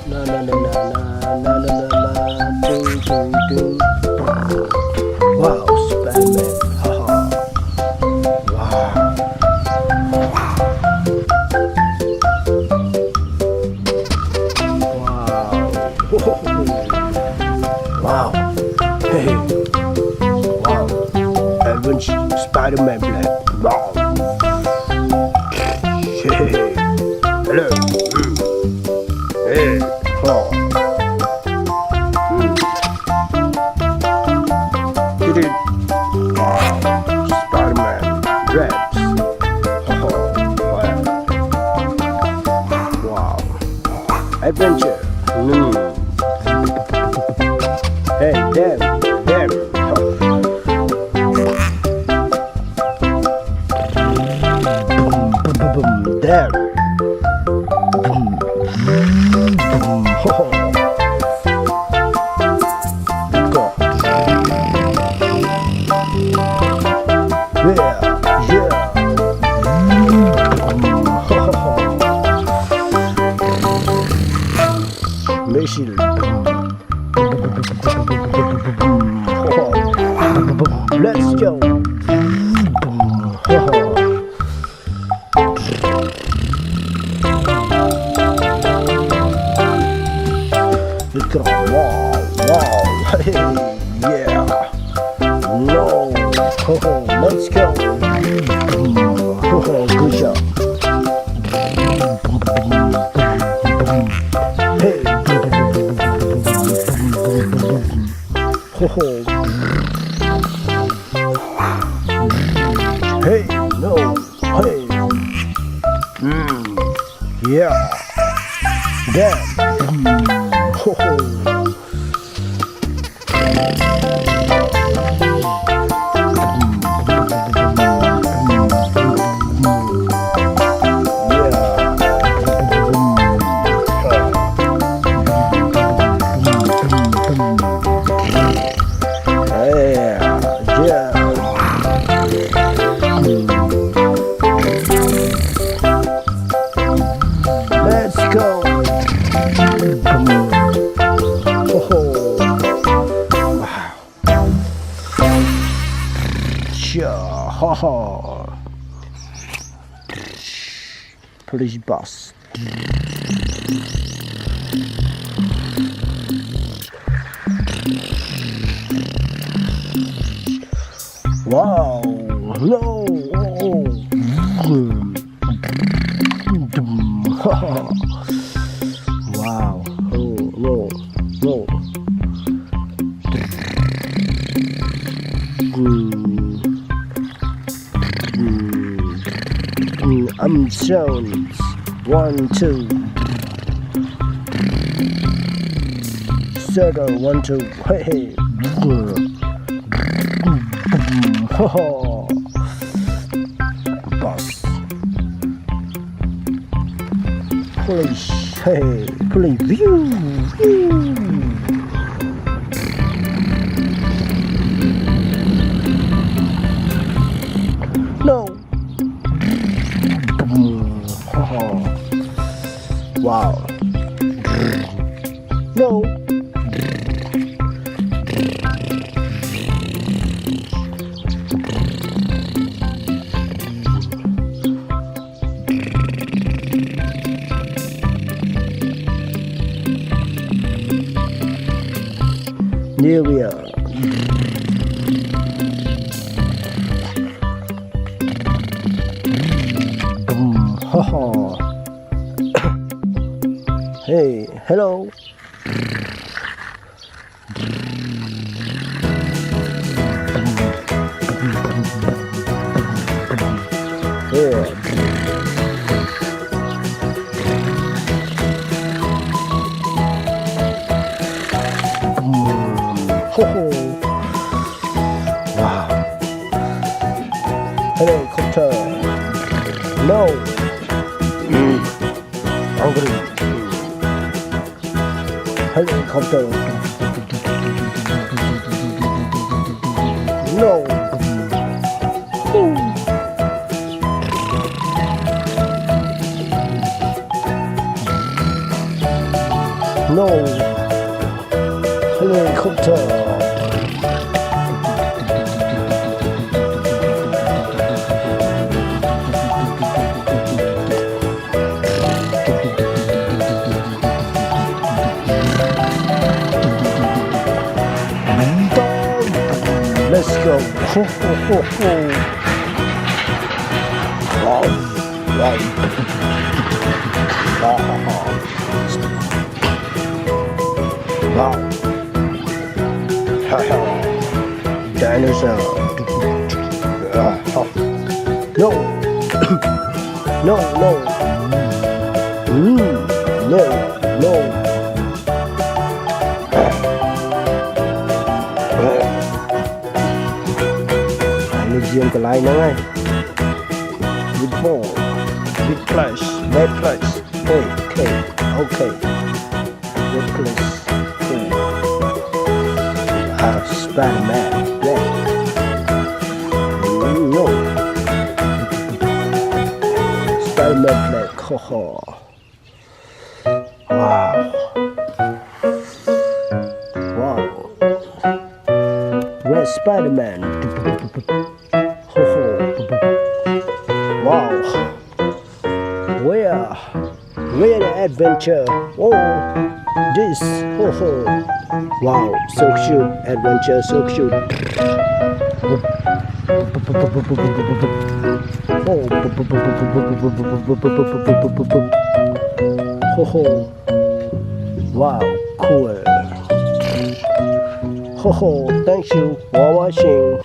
Na na na na na na na na ding ding ding. Wow, Spiderman. Haha. Wow. Wow. Hey. Wow. Avengers Spiderman black. Wow. Hey. Hello. Hey. Oh. Wow. Spiderman Reps. Oh. Wow. Adventure. Hey, damn. Damn. Go. Yeah. Machine. Let's go. Let's go. Wow. Hey, yeah. No. Let's go. Good job. Hey. Hey, no, hey, yeah, damn, Let's go. Wow. Sure. Police boss. Wow. No. Wow. No. Jones. 1, 2. Circle 1, 2. Hey. Boss. Police. Hey. Police. View. No. Wow. No. Here we are. Hey, hello. Yeah. Wow. Helicopter. No. Hungry. Helicopter. No. No. Helicopter. Let's go. Ho, ho, ho, ho. Wow. Wow. Wow. Haha. Dinosaur. No. No, no. No, no. Riêng cái line này with ball with plus red plus okay red plus Spiderman yeah no Spiderman flag haha wow red Spiderman. Wow, where the adventure? Oh, this, wow, so cute, adventure, so cute. Wow, cool. Thank you for watching.